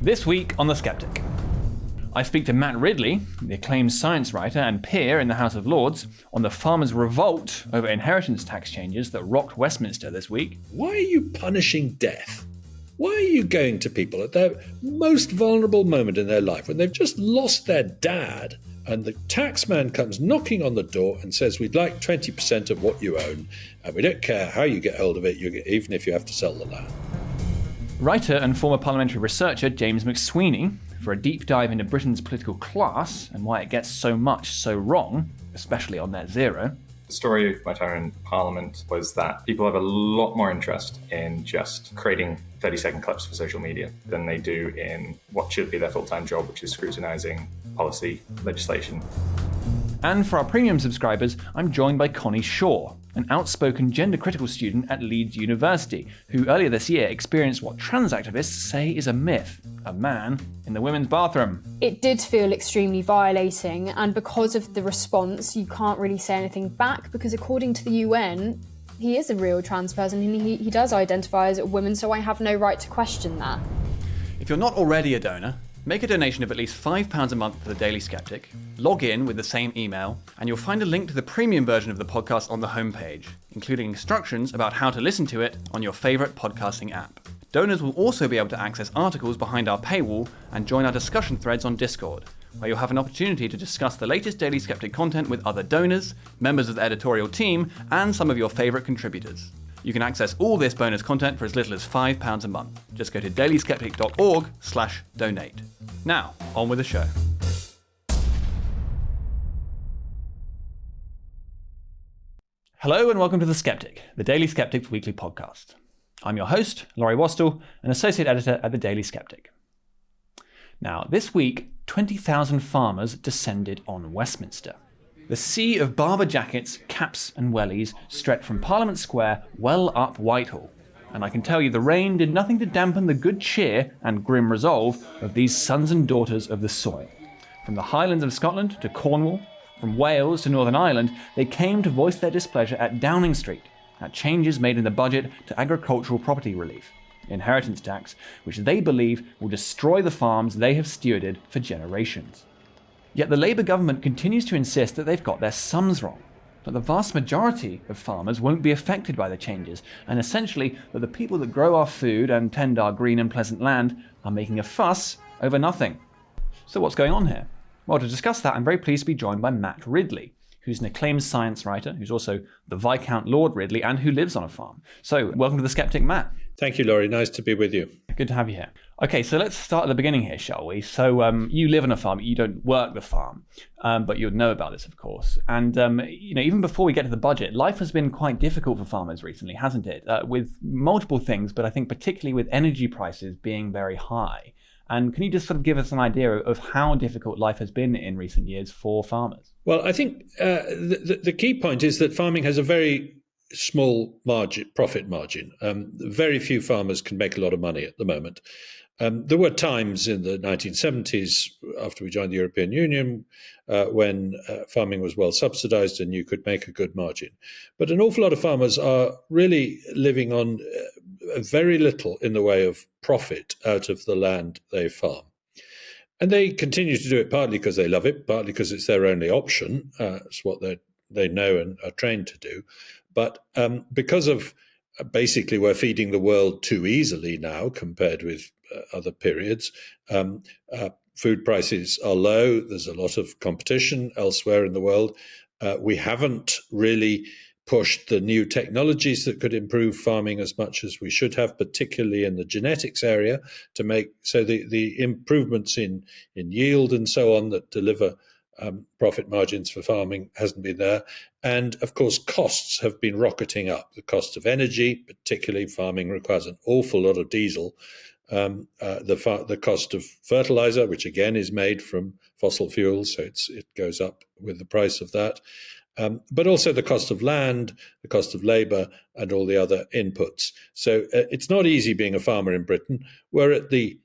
This week on The Sceptic, I speak to Matt Ridley, the acclaimed science writer and peer in the House of Lords, on the farmers' revolt over inheritance tax changes that rocked Westminster this week. Why are you punishing death? Why are you going to people at their most vulnerable moment in their life when they've just lost their dad and the taxman comes knocking on the door and says, we'd like 20% of what you own and we don't care how you get hold of it, even if you have to sell the land? Writer and former parliamentary researcher James McSweeney, for a deep dive into Britain's political class and why it gets so much so wrong, especially on net zero. The story of my time in Parliament was that people have a lot more interest in just creating 30-second clips for social media than they do in what should be their full-time job, which is scrutinising policy legislation. And for our premium subscribers, I'm joined by Connie Shaw, an outspoken gender-critical student at Leeds University, who earlier this year experienced what trans activists say is a myth: a man in the women's bathroom. It did feel extremely violating, and because of the response, you can't really say anything back, because according to the UN, he is a real trans person and he does identify as a woman, so I have no right to question that. If you're not already a donor, make a donation of at least £5 a month for The Daily Sceptic, log in with the same email, and you'll find a link to the premium version of the podcast on the homepage, including instructions about how to listen to it on your favourite podcasting app. Donors will also be able to access articles behind our paywall and join our discussion threads on Discord, where you'll have an opportunity to discuss the latest Daily Sceptic content with other donors, members of the editorial team, and some of your favourite contributors. You can access all this bonus content for as little as £5 a month. Just go to dailyskeptic.org/donate. Now, on with the show. Hello and welcome to The Sceptic, the Daily Sceptic's weekly podcast. I'm your host, Laurie Wastell, an associate editor at The Daily Sceptic. Now, this week, 20,000 farmers descended on Westminster. The sea of Barber jackets, caps and wellies stretched from Parliament Square well up Whitehall. And I can tell you the rain did nothing to dampen the good cheer and grim resolve of these sons and daughters of the soil. From the Highlands of Scotland to Cornwall, from Wales to Northern Ireland, they came to voice their displeasure at Downing Street, at changes made in the budget to agricultural property relief, inheritance tax, which they believe will destroy the farms they have stewarded for generations. Yet the Labour government continues to insist that they've got their sums wrong, that the vast majority of farmers won't be affected by the changes, and essentially that the people that grow our food and tend our green and pleasant land are making a fuss over nothing. So what's going on here? Well, to discuss that, I'm very pleased to be joined by Matt Ridley, who's an acclaimed science writer, who's also the Viscount Lord Ridley, and who lives on a farm. So welcome to The Sceptic, Matt. Thank you, Laurie. Nice to be with you. Good to have you here. Okay, so let's start at the beginning here, shall we? So you live on a farm, you don't work the farm, but you'd know about this, of course. And even before we get to the budget, life has been quite difficult for farmers recently, hasn't it? With multiple things, but I think particularly with energy prices being very high. And can you just sort of give us an idea of how difficult life has been in recent years for farmers? Well, I think the key point is that farming has a very small profit margin. Very few farmers can make a lot of money at the moment. There were times in the 1970s, after we joined the European Union, when farming was well subsidized and you could make a good margin. But an awful lot of farmers are really living on very little in the way of profit out of the land they farm. And they continue to do it partly because they love it, partly because it's their only option. It's what they know and are trained to do. But because of basically we're feeding the world too easily now compared with other periods, food prices are low. There's a lot of competition elsewhere in the world. We haven't really pushed the new technologies that could improve farming as much as we should have, particularly in the genetics area, to make so the improvements in yield and so on that deliver profit margins for farming hasn't been there. And of course, costs have been rocketing up. The cost of energy, particularly farming, requires an awful lot of diesel. The cost of fertilizer, which again is made from fossil fuels, so it goes up with the price of that. But also the cost of land, the cost of labour, and all the other inputs. So it's not easy being a farmer in Britain. We're at the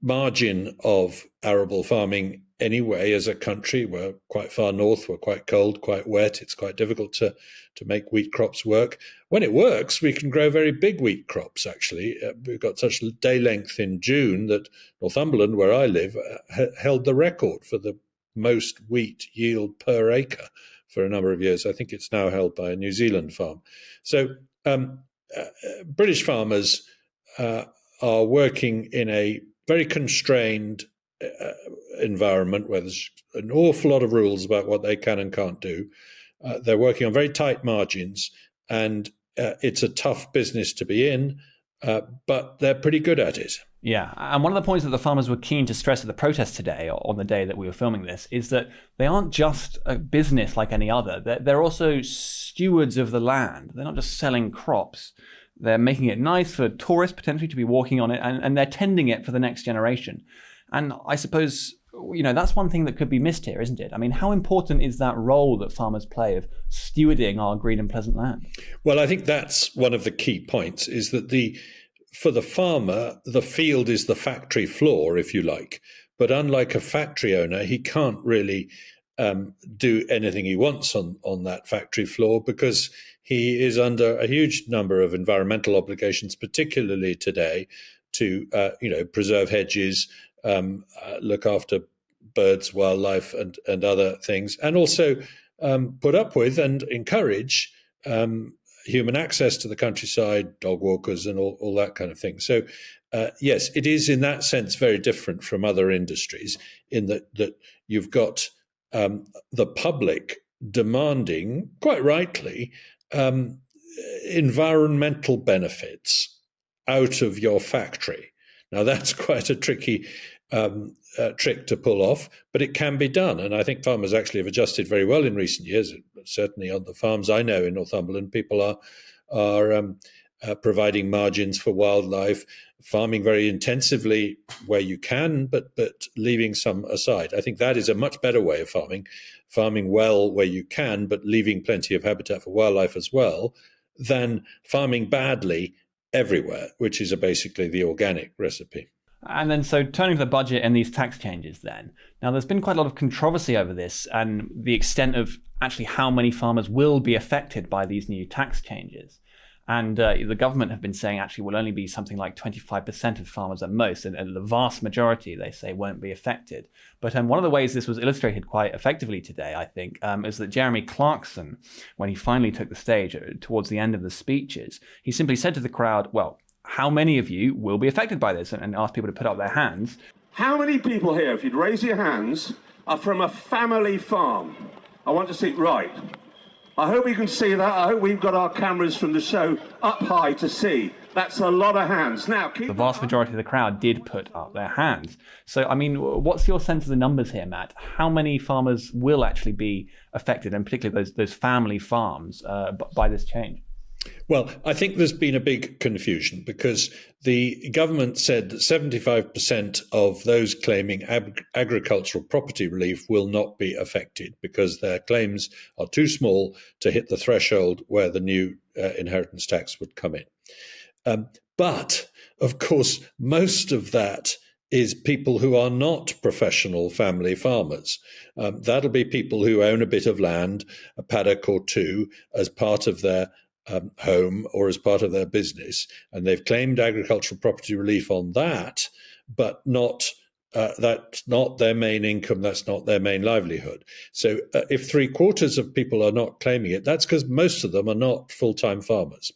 margin of arable farming anyway, as a country, we're quite far north, we're quite cold, quite wet. It's quite difficult to make wheat crops work. When it works, we can grow very big wheat crops, actually. We've got such day length in June that Northumberland, where I live, held the record for the most wheat yield per acre for a number of years. I think it's now held by a New Zealand farm. So British farmers are working in a very constrained environment where there's an awful lot of rules about what they can and can't do. They're working on very tight margins, and it's a tough business to be in, but they're pretty good at it. Yeah, and one of the points that the farmers were keen to stress at the protest today, on the day that we were filming this, is that they aren't just a business like any other. They're also stewards of the land. They're not just selling crops. They're making it nice for tourists potentially to be walking on it, and they're tending it for the next generation. And I suppose, that's one thing that could be missed here, isn't it? I mean, how important is that role that farmers play of stewarding our green and pleasant land? Well, I think that's one of the key points, is that for the farmer, the field is the factory floor, if you like. But unlike a factory owner, he can't really do anything he wants on that factory floor, because he is under a huge number of environmental obligations, particularly today, to preserve hedges, look after birds, wildlife, and other things, and also put up with and encourage human access to the countryside, dog walkers, and all that kind of thing. So, yes, it is in that sense very different from other industries, in that you've got the public demanding, quite rightly, environmental benefits out of your factory. Now, that's quite a tricky trick to pull off, but it can be done. And I think farmers actually have adjusted very well in recent years. Certainly on the farms I know in Northumberland, people are providing margins for wildlife, farming very intensively where you can, but leaving some aside. I think that is a much better way of farming well where you can, but leaving plenty of habitat for wildlife as well, than farming badly everywhere, which is basically the organic recipe. And then, so turning to the budget and these tax changes then. Now, there's been quite a lot of controversy over this and the extent of actually how many farmers will be affected by these new tax changes. And the government have been saying actually will only be something like 25% of farmers at most, and the vast majority, they say, won't be affected. But one of the ways this was illustrated quite effectively today, I think, is that Jeremy Clarkson, when he finally took the stage towards the end of the speeches, he simply said to the crowd, well, how many of you will be affected by this? And asked people to put up their hands. How many people here, if you'd raise your hands, are from a family farm? I want to see, right. I hope you can see that. I hope we've got our cameras from the show up high to see. That's a lot of hands. Now, the vast majority of the crowd did put up their hands. So, I mean, what's your sense of the numbers here, Matt? How many farmers will actually be affected, and particularly those family farms, by this change? Well, I think there's been a big confusion, because the government said that 75% of those claiming agricultural property relief will not be affected because their claims are too small to hit the threshold where the new inheritance tax would come in. But, of course, most of that is people who are not professional family farmers. That'll be people who own a bit of land, a paddock or two, as part of their home or as part of their business, and they've claimed agricultural property relief on that, but that's not their main income, that's not their main livelihood. So if 3/4 of people are not claiming it, that's because most of them are not full-time farmers.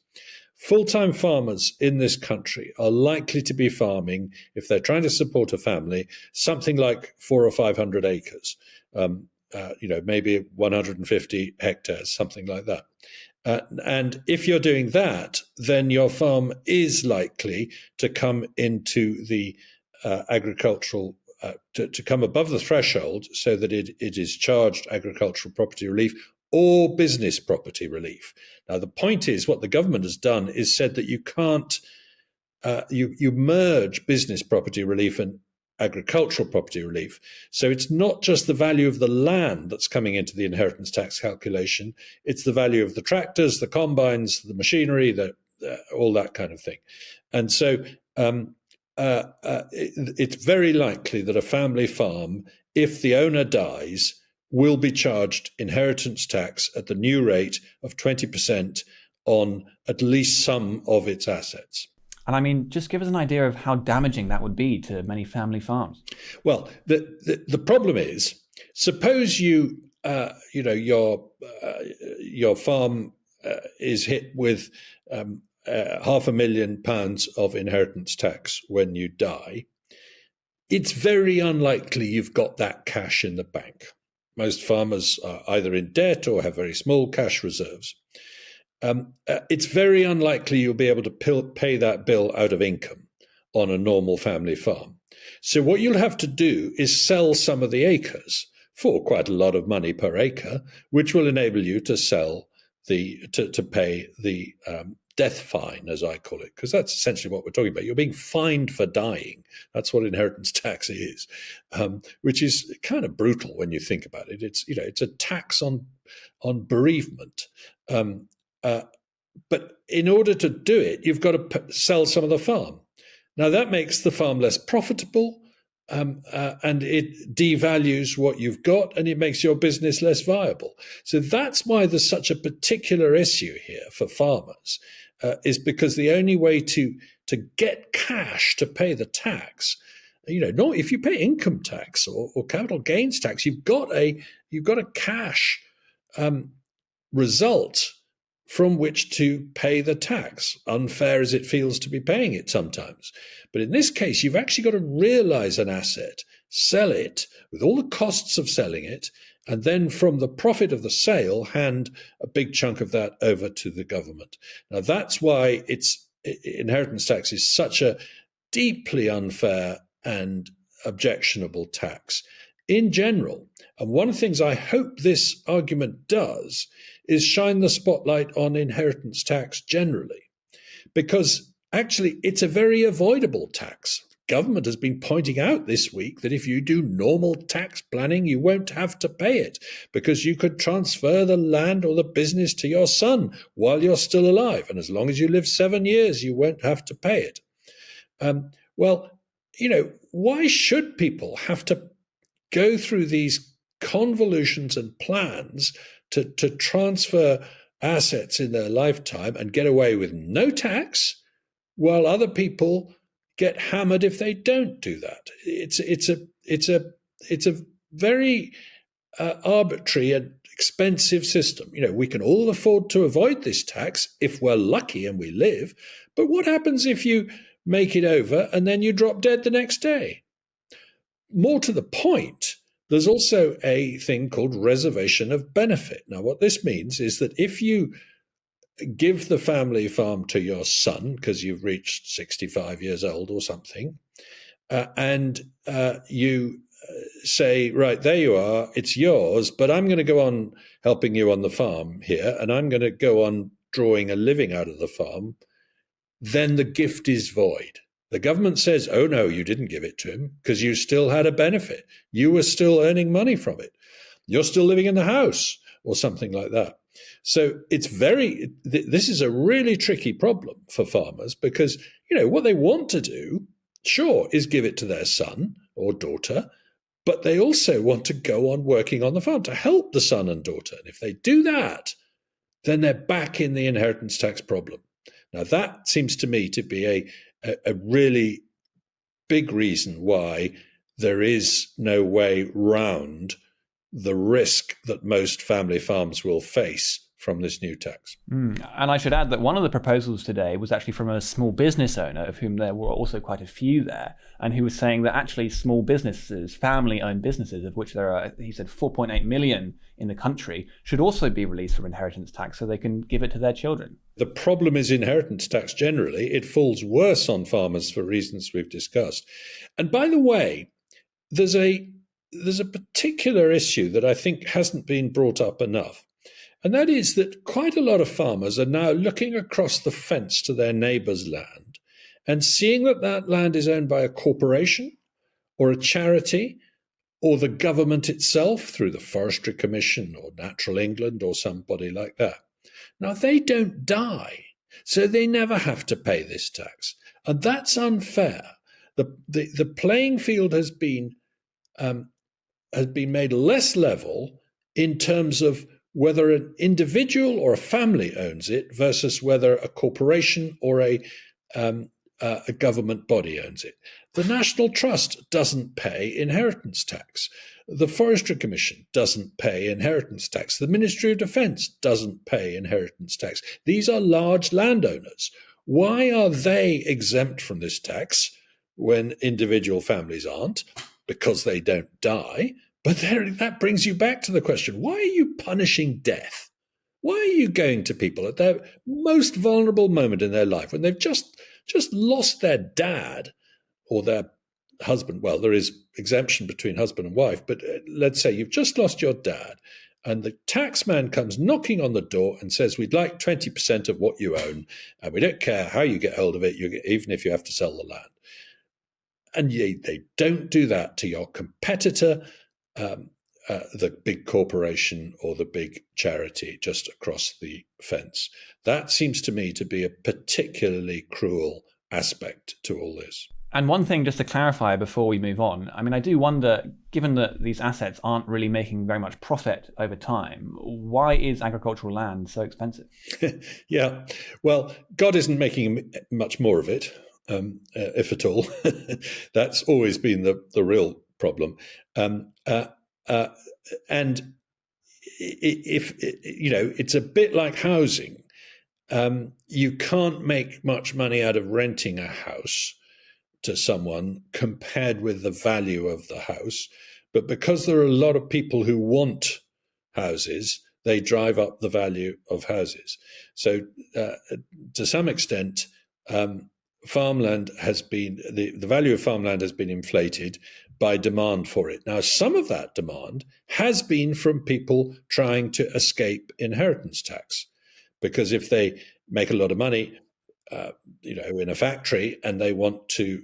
Full-time farmers in this country are likely to be farming, if they're trying to support a family, something like 400 or 500 acres, maybe 150 hectares, something like that. And if you're doing that, then your farm is likely to come into the agricultural, to come above the threshold so that it is charged agricultural property relief or business property relief. Now, the point is, what the government has done is said that you can't, you merge business property relief and agricultural property relief. So it's not just the value of the land that's coming into the inheritance tax calculation, it's the value of the tractors, the combines, the machinery, all that kind of thing. And so it's very likely that a family farm if the owner dies, will be charged inheritance tax at the new rate of 20% on at least some of its assets. And I mean, just give us an idea of how damaging that would be to many family farms. Well, the problem is, suppose your farm is hit with £500,000 of inheritance tax when you die. It's very unlikely you've got that cash in the bank. Most farmers are either in debt or have very small cash reserves. It's very unlikely you'll be able to pay that bill out of income on a normal family farm. So what you'll have to do is sell some of the acres for quite a lot of money per acre, which will enable you to to pay the death fine, as I call it, because that's essentially what we're talking about. You're being fined for dying. That's what inheritance tax is, which is kind of brutal when you think about it. It's a tax on bereavement. But in order to do it, you've got to sell some of the farm. Now, that makes the farm less profitable, and it devalues what you've got, and it makes your business less viable. So that's why there's such a particular issue here for farmers, is because the only way to get cash to pay the tax, not if you pay income tax or capital gains tax, you've got a cash result from which to pay the tax, unfair as it feels to be paying it sometimes. But in this case, you've actually got to realize an asset, sell it with all the costs of selling it, and then from the profit of the sale, hand a big chunk of that over to the government. Now, that's why inheritance tax is such a deeply unfair and objectionable tax in general. And one of the things I hope this argument does is shine the spotlight on inheritance tax generally, because actually it's a very avoidable tax. Government has been pointing out this week that if you do normal tax planning, you won't have to pay it because you could transfer the land or the business to your son while you're still alive. And as long as you live 7 years, you won't have to pay it. Why should people have to go through these convolutions and plans to transfer assets in their lifetime and get away with no tax, while other people get hammered if they don't do that? It's a very arbitrary and expensive system. We can all afford to avoid this tax if we're lucky and we live. But what happens if you make it over and then you drop dead the next day? More to the point, there's also a thing called reservation of benefit. Now, what this means is that if you give the family farm to your son because you've reached 65 years old or something, and you say, right, there you are, it's yours, but I'm going to go on helping you on the farm here, and I'm going to go on drawing a living out of the farm, then the gift is void. The government says, oh, no, you didn't give it to him because you still had a benefit. You were still earning money from it. You're still living in the house or something like that. So this is a really tricky problem for farmers because, what they want to do, sure, is give it to their son or daughter, but they also want to go on working on the farm to help the son and daughter. And if they do that, then they're back in the inheritance tax problem. Now, that seems to me to be a really big reason why there is no way round the risk that most family farms will face from this new tax. And I should add that one of the proposals today was actually from a small business owner, of whom there were also quite a few there, and who was saying that actually small businesses, family-owned businesses, of which there are, he said, 4.8 million in the country, should also be released from inheritance tax so they can give it to their children. The problem is inheritance tax generally. It falls worse on farmers for reasons we've discussed. And by the way, there's a particular issue that I think hasn't been brought up enough. And that is that quite a lot of farmers are now looking across the fence to their neighbour's land and seeing that land is owned by a corporation or a charity or the government itself through the Forestry Commission or Natural England or somebody like that. Now, they don't die, so they never have to pay this tax. And that's unfair. The playing field has been has been made less level in terms of whether an individual or a family owns it versus whether a corporation or a government body owns it. The National Trust doesn't pay inheritance tax. The Forestry Commission doesn't pay inheritance tax. The Ministry of Defence doesn't pay inheritance tax. These are large landowners. Why are they exempt from this tax when individual families aren't? Because they don't die. But that brings you back to the question, why are you punishing death? Why are you going to people at their most vulnerable moment in their life when they've just lost their dad or their husband? Well, there is exemption between husband and wife, but let's say you've just lost your dad and the tax man comes knocking on the door and says, we'd like 20% of what you own, and we don't care how you get hold of it, even if you have to sell the land. And they don't do that to your competitor, the big corporation or the big charity just across the fence. That seems to me to be a particularly cruel aspect to all this. And one thing just to clarify before we move on, I mean, I do wonder, given that these assets aren't really making very much profit over time, why is agricultural land so expensive? Yeah, well, God isn't making much more of it, if at all. That's always been the real problem. And if it's a bit like housing. You can't make much money out of renting a house to someone compared with the value of the house. But because there are a lot of people who want houses, they drive up the value of houses. So to some extent, farmland has been, the value of farmland has been inflated by demand for it. Now, some of that demand has been from people trying to escape inheritance tax, because if they make a lot of money, in a factory, and they want to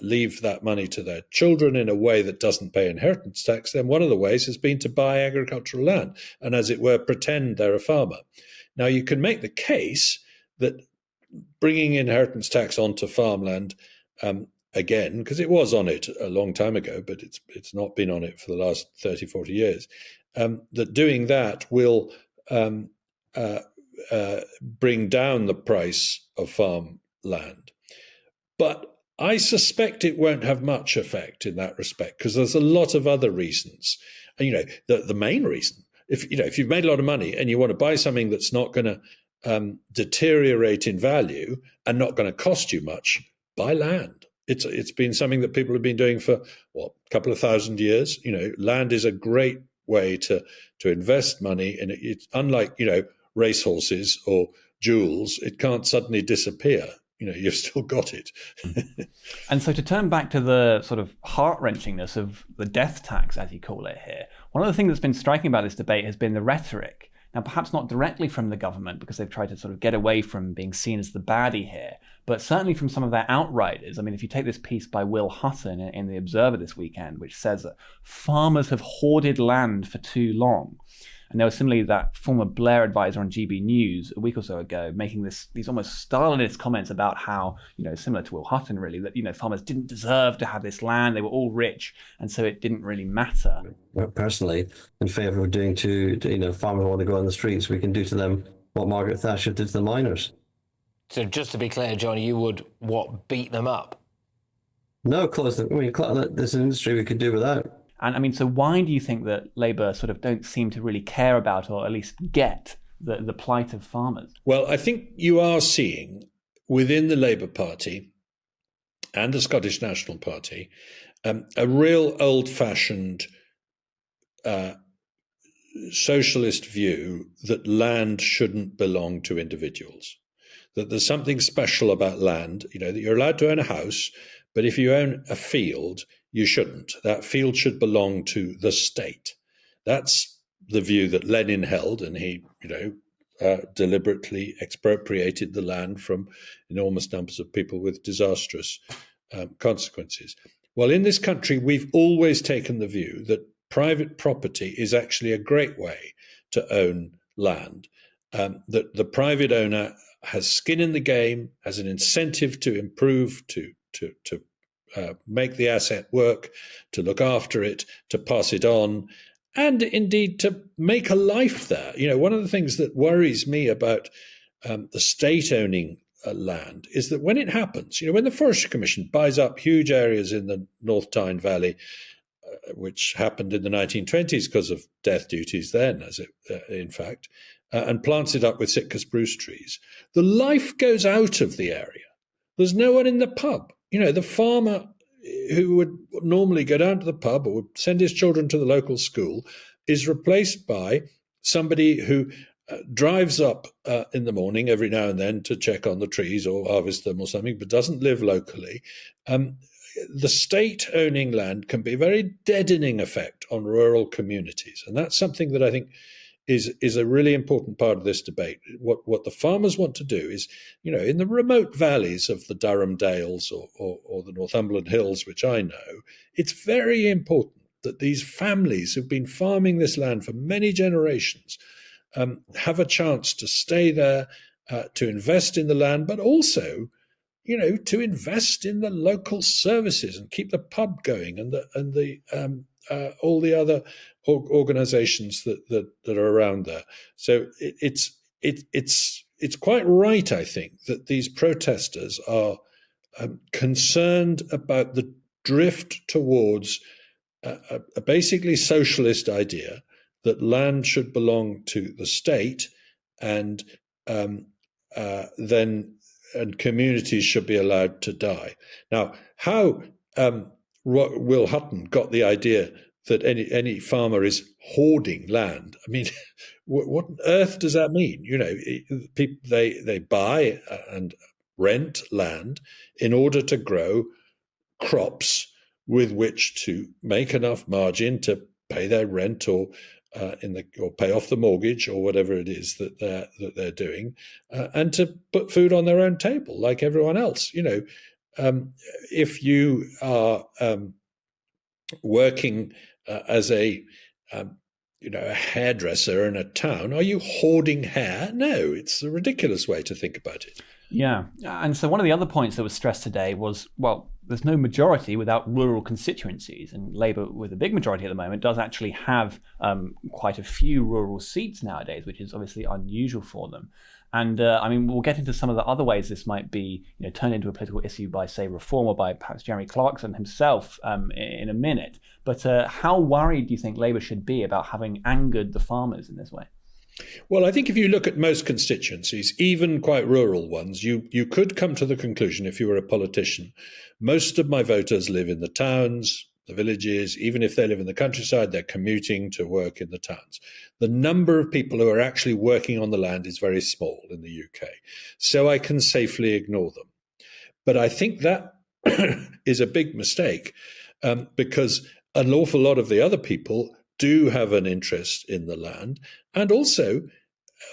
leave that money to their children in a way that doesn't pay inheritance tax, then one of the ways has been to buy agricultural land and, as it were, pretend they're a farmer. Now, you can make the case that bringing inheritance tax onto farmland again, because it was on it a long time ago, but it's not been on it for the last 30, 40 years, that doing that will bring down the price of farmland. But I suspect it won't have much effect in that respect, because there's a lot of other reasons. And, the main reason, if you've made a lot of money and you want to buy something that's not going to deteriorate in value and not going to cost you much, buy land. It's been something that people have been doing for a couple of thousand years. Land is a great way to invest money, and it's unlike racehorses or jewels. It can't suddenly disappear. You've still got it. And so to turn back to the sort of heart-wrenchingness of the death tax, as you call it here, one of the things that's been striking about this debate has been the rhetoric. Now, perhaps not directly from the government, because they've tried to sort of get away from being seen as the baddie here, but certainly from some of their outriders. I mean, if you take this piece by Will Hutton in The Observer this weekend, which says that farmers have hoarded land for too long. And there was similarly that former Blair advisor on GB News a week or so ago making these almost Stalinist comments about how, similar to Will Hutton really, that, farmers didn't deserve to have this land. They were all rich. And so it didn't really matter. Well, personally, in favour of doing to farmers who want to go on the streets, we can do to them what Margaret Thatcher did to the miners. So just to be clear, John, you would, beat them up? No, close them. There's an industry we could do without. And I mean, so why do you think that Labour sort of don't seem to really care about, or at least get, the plight of farmers? Well, I think you are seeing within the Labour Party and the Scottish National Party a real old-fashioned socialist view that land shouldn't belong to individuals, that there's something special about land, that you're allowed to own a house, but if you own a field, you shouldn't. That field should belong to the state. That's the view that Lenin held, and he, deliberately expropriated the land from enormous numbers of people with disastrous consequences. Well, in this country, we've always taken the view that private property is actually a great way to own land, that the private owner has skin in the game, has an incentive to improve, to make the asset work, to look after it, to pass it on, and indeed to make a life there. One of the things that worries me about the state owning land is that when it happens, when the Forestry Commission buys up huge areas in the North Tyne Valley, which happened in the 1920s because of death duties then, in fact, and plants it up with Sitka spruce trees, the life goes out of the area. There's no one in the pub. The farmer who would normally go down to the pub or would send his children to the local school is replaced by somebody who drives up in the morning every now and then to check on the trees or harvest them or something, but doesn't live locally. The state owning land can be a very deadening effect on rural communities. And that's something that I think is a really important part of this debate. What the farmers want to do is, in the remote valleys of the Durham Dales or the Northumberland Hills, which I know, it's very important that these families who've been farming this land for many generations have a chance to stay there, to invest in the land, but also, to invest in the local services and keep the pub going and all the other organisations that are around there. So it's quite right, I think, that these protesters are concerned about the drift towards a basically socialist idea that land should belong to the state, and communities should be allowed to die. Now, how Will Hutton got the idea that any farmer is hoarding land, I mean, what on earth does that mean? People they buy and rent land in order to grow crops with which to make enough margin to pay their rent or pay off the mortgage or whatever it is that they're doing, and to put food on their own table like everyone else. If you are working as a hairdresser in a town, are you hoarding hair? No, it's a ridiculous way to think about it. Yeah, and so one of the other points that was stressed today was, well, there's no majority without rural constituencies, and Labour, with a big majority at the moment, does actually have quite a few rural seats nowadays, which is obviously unusual for them. And we'll get into some of the other ways this might be turned into a political issue by, say, Reform or by perhaps Jeremy Clarkson himself in a minute. But how worried do you think Labour should be about having angered the farmers in this way? Well, I think if you look at most constituencies, even quite rural ones, you could come to the conclusion, if you were a politician, most of my voters live in the towns, the villages. Even if they live in the countryside, they're commuting to work in the towns. The number of people who are actually working on the land is very small in the UK, so I can safely ignore them. But I think that is a big mistake, because an awful lot of the other people do have an interest in the land. And also,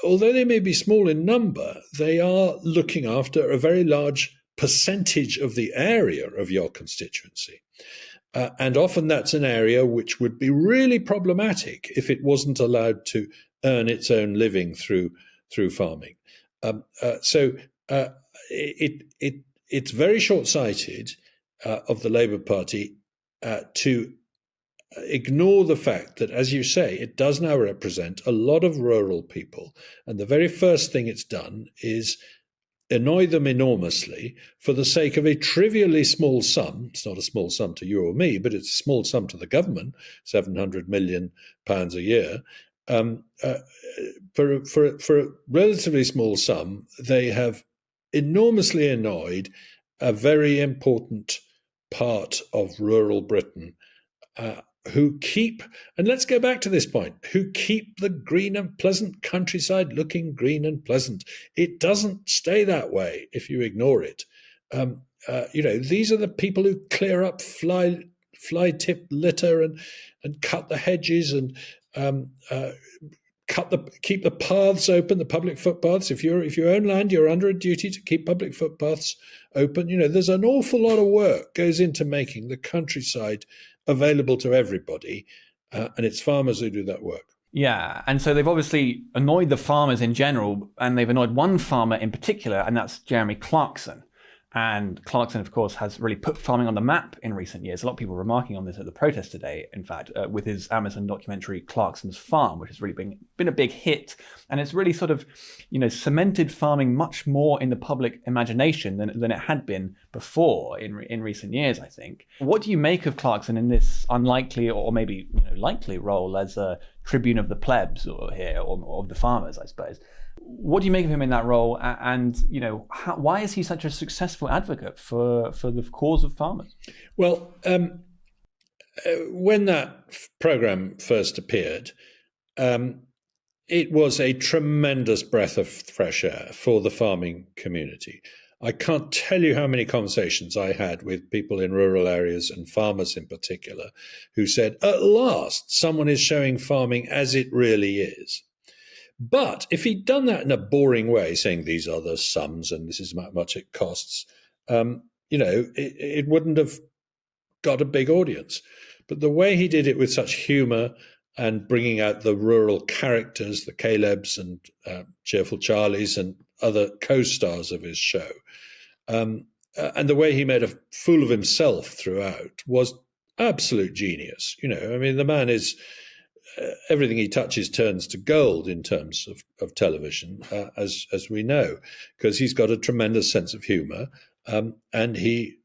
although they may be small in number, they are looking after a very large percentage of the area of your constituency. And often that's an area which would be really problematic if it wasn't allowed to earn its own living through farming. So it's very short-sighted of the Labour Party to ignore the fact that, as you say, it does now represent a lot of rural people. And the very first thing it's done is annoy them enormously for the sake of a trivially small sum. It's not a small sum to you or me, but it's a small sum to the government, £700 million a year. For a relatively small sum, they have enormously annoyed a very important part of rural Britain, who keep, and let's go back to this point, who keep the green and pleasant countryside looking green and pleasant. It doesn't stay that way if you ignore it. These are the people who clear up fly-tip litter and cut the hedges and keep the paths open, the public footpaths. If you own land, you're under a duty to keep public footpaths open. There's an awful lot of work goes into making the countryside available to everybody, and it's farmers who do that work. Yeah, and so they've obviously annoyed the farmers in general, and they've annoyed one farmer in particular, and that's Jeremy Clarkson. And Clarkson, of course, has really put farming on the map in recent years. A lot of people were remarking on this at the protest today, in fact, with his Amazon documentary Clarkson's Farm, which has really been a big hit. And it's really sort of, cemented farming much more in the public imagination than it had been before in recent years, I think. What do you make of Clarkson in this unlikely or maybe likely role as a tribune of the plebs or of the farmers, I suppose? What do you make of him in that role? And, why is he such a successful advocate for the cause of farmers? Well, when that programme first appeared, it was a tremendous breath of fresh air for the farming community. I can't tell you how many conversations I had with people in rural areas and farmers in particular who said, at last, someone is showing farming as it really is. But if he'd done that in a boring way, saying these are the sums and this is how much it costs, it wouldn't have got a big audience. But the way he did it with such humour and bringing out the rural characters, the Calebs and Cheerful Charlies and other co-stars of his show, and the way he made a fool of himself throughout was absolute genius. The man is... everything he touches turns to gold in terms of television, as we know, because he's got a tremendous sense of humour, and he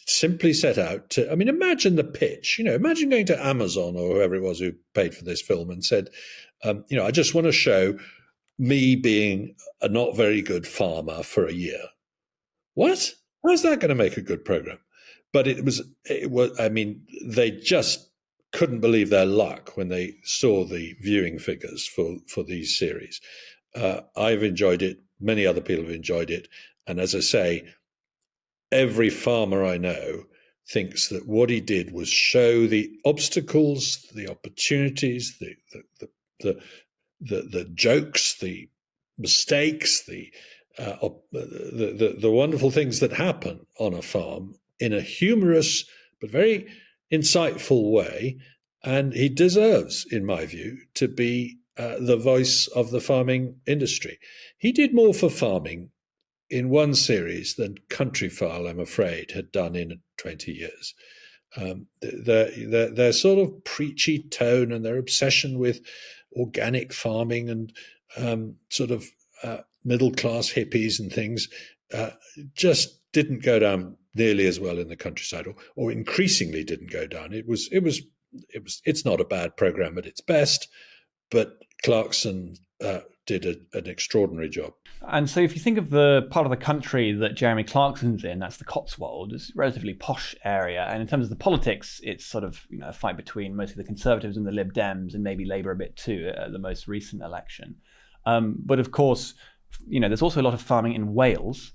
simply set out to. Imagine the pitch. Imagine going to Amazon or whoever it was who paid for this film and said, I just want to show me being a not very good farmer for a year. What? How's that going to make a good program? But it was. They just couldn't believe their luck when they saw the viewing figures for these series. I've enjoyed it. Many other people have enjoyed it. And as I say, every farmer I know thinks that what he did was show the obstacles, the opportunities, the jokes, the mistakes, the wonderful things that happen on a farm in a humorous but very insightful way, and he deserves, in my view, to be the voice of the farming industry. He did more for farming in one series than Countryfile, I'm afraid, had done in 20 years. Their sort of preachy tone and their obsession with organic farming and middle-class hippies and things just didn't go down nearly as well in the countryside, or increasingly didn't go down. It's not a bad program at its best, but Clarkson did an extraordinary job. And so if you think of the part of the country that Jeremy Clarkson's in, that's the Cotswold. It's a relatively posh area. And in terms of the politics, it's sort of a fight between mostly the Conservatives and the Lib Dems, and maybe Labour a bit too at the most recent election. But of course, there's also a lot of farming in Wales.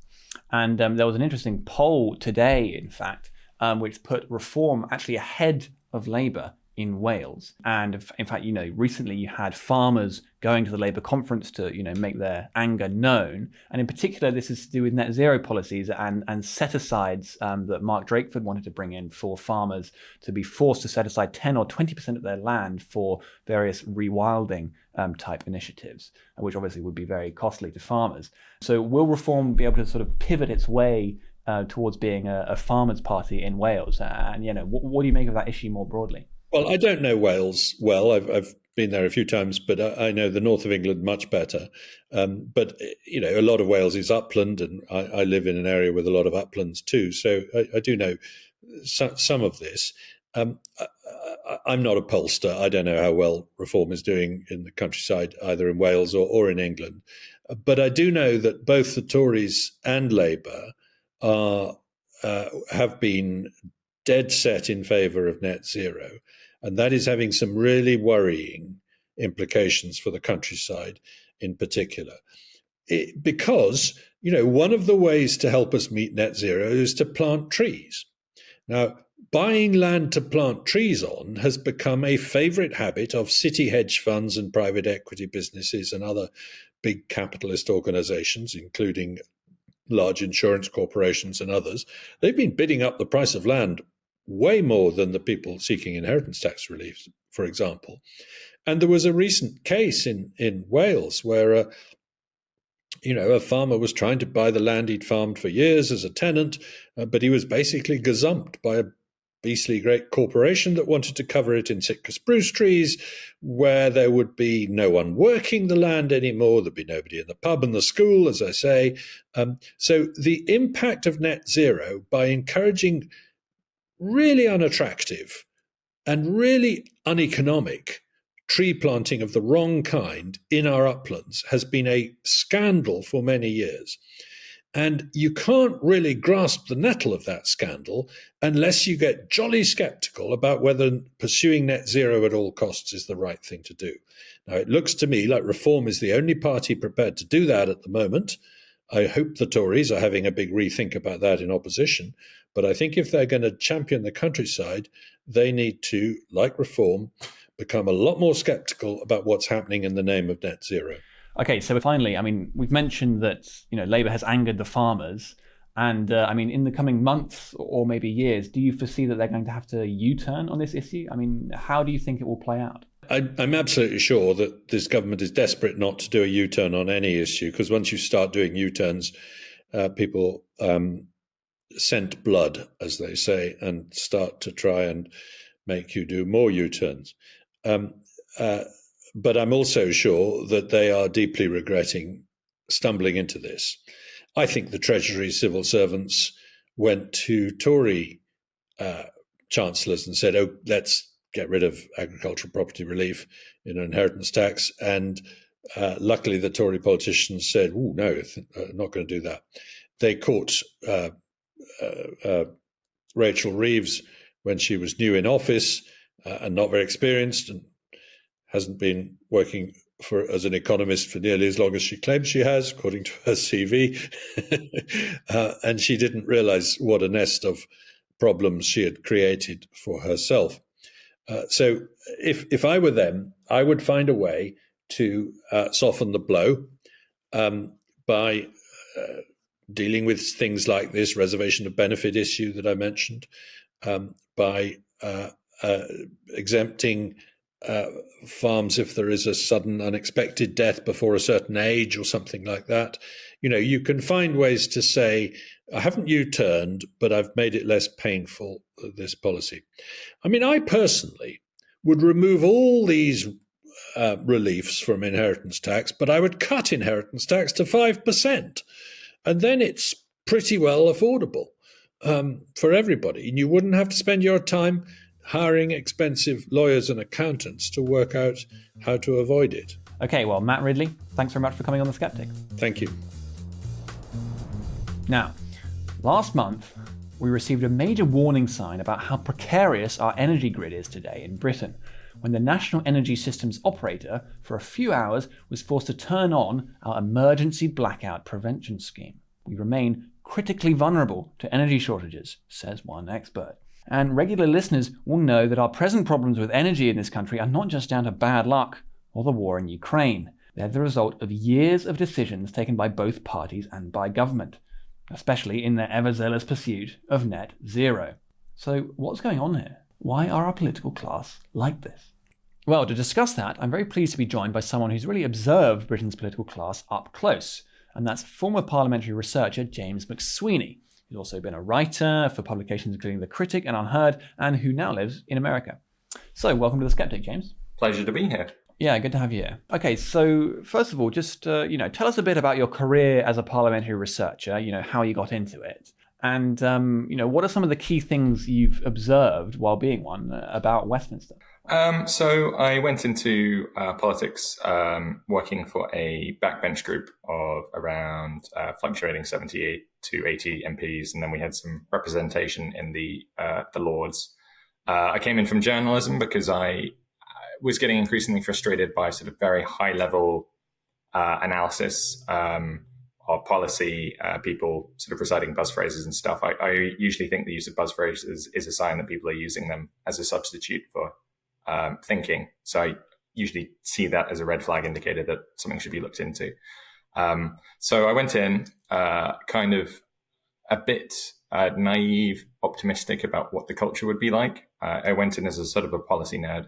And there was an interesting poll today, in fact, which put Reform actually ahead of Labour in Wales. And in fact, recently you had farmers going to the Labour conference to, make their anger known. And in particular, this is to do with net zero policies and set-asides that Mark Drakeford wanted to bring in for farmers to be forced to set aside 10 or 20% of their land for various rewilding type initiatives, which obviously would be very costly to farmers. So will Reform be able to sort of pivot its way towards being a farmers' party in Wales? And, what do you make of that issue more broadly? Well, I don't know Wales well. I've been there a few times, but I know the north of England much better. But a lot of Wales is upland, and I live in an area with a lot of uplands too. So I do know some of this. I'm not a pollster. I don't know how well Reform is doing in the countryside, either in Wales or in England. But I do know that both the Tories and Labour have been dead set in favour of net zero. And that is having some really worrying implications for the countryside in particular. Because, one of the ways to help us meet net zero is to plant trees. Now, buying land to plant trees on has become a favourite habit of city hedge funds and private equity businesses and other big capitalist organisations, including large insurance corporations and others. They've been bidding up the price of land way more than the people seeking inheritance tax relief, for example. And there was a recent case in Wales where a farmer was trying to buy the land he'd farmed for years as a tenant, but he was basically gazumped by a beastly great corporation that wanted to cover it in Sitka spruce trees, where there would be no one working the land anymore. There'd be nobody in the pub and the school, as I say. So the impact of net zero, by encouraging really unattractive and really uneconomic tree planting of the wrong kind in our uplands, has been a scandal for many years. And you can't really grasp the nettle of that scandal unless you get jolly sceptical about whether pursuing net zero at all costs is the right thing to do. Now, it looks to me like Reform is the only party prepared to do that at the moment. I hope the Tories are having a big rethink about that in opposition. But I think if they're going to champion the countryside, they need to, like Reform, become a lot more sceptical about what's happening in the name of net zero. Okay, so finally, we've mentioned that Labour has angered the farmers, and in the coming months or maybe years, do you foresee that they're going to have to U-turn on this issue? How do you think it will play out? I'm absolutely sure that this government is desperate not to do a U-turn on any issue, because once you start doing U-turns, people scent blood, as they say, and start to try and make you do more U-turns. But I'm also sure that they are deeply regretting stumbling into this. I think the Treasury civil servants went to Tory chancellors and said, let's get rid of agricultural property relief, inheritance tax. And luckily, the Tory politicians said, no, not going to do that. They caught Rachel Reeves when she was new in office and not very experienced, and hasn't been working as an economist for nearly as long as she claims she has, according to her CV. And she didn't realize what a nest of problems she had created for herself. So if I were them, I would find a way to soften the blow by dealing with things like this reservation of benefit issue that I mentioned, by exempting farms if there is a sudden unexpected death before a certain age or something like that. You can find ways to say, I haven't U-turned, but I've made it less painful, this policy. I personally would remove all these reliefs from inheritance tax, but I would cut inheritance tax to 5%. And then it's pretty well affordable for everybody. And you wouldn't have to spend your time hiring expensive lawyers and accountants to work out how to avoid it. Okay, well, Matt Ridley, thanks very much for coming on The Sceptic. Thank you. Now, last month, we received a major warning sign about how precarious our energy grid is today in Britain, when the National Energy Systems Operator, for a few hours, was forced to turn on our emergency blackout prevention scheme. We remain critically vulnerable to energy shortages, says one expert. And regular listeners will know that our present problems with energy in this country are not just down to bad luck or the war in Ukraine. They're the result of years of decisions taken by both parties and by government, especially in their ever-zealous pursuit of net zero. So what's going on here? Why are our political class like this? Well, to discuss that, I'm very pleased to be joined by someone who's really observed Britain's political class up close, and that's former parliamentary researcher James McSweeney. He's also been a writer for publications including The Critic and Unheard, and who now lives in America. So, welcome to The Sceptic, James. Pleasure to be here. Yeah, good to have you here. Okay, so first of all, just tell us a bit about your career as a parliamentary researcher. How you got into it, and what are some of the key things you've observed while being one about Westminster? So I went into politics working for a backbench group of around fluctuating 78 to 80 MPs, and then we had some representation in the Lords. I came in from journalism because I was getting increasingly frustrated by sort of very high-level analysis of policy, people sort of reciting buzz phrases and stuff. I usually think the use of buzz phrases is a sign that people are using them as a substitute for thinking. So I usually see that as a red flag indicator that something should be looked into. So I went in kind of a bit naive, optimistic about what the culture would be like. I went in as a sort of a policy nerd,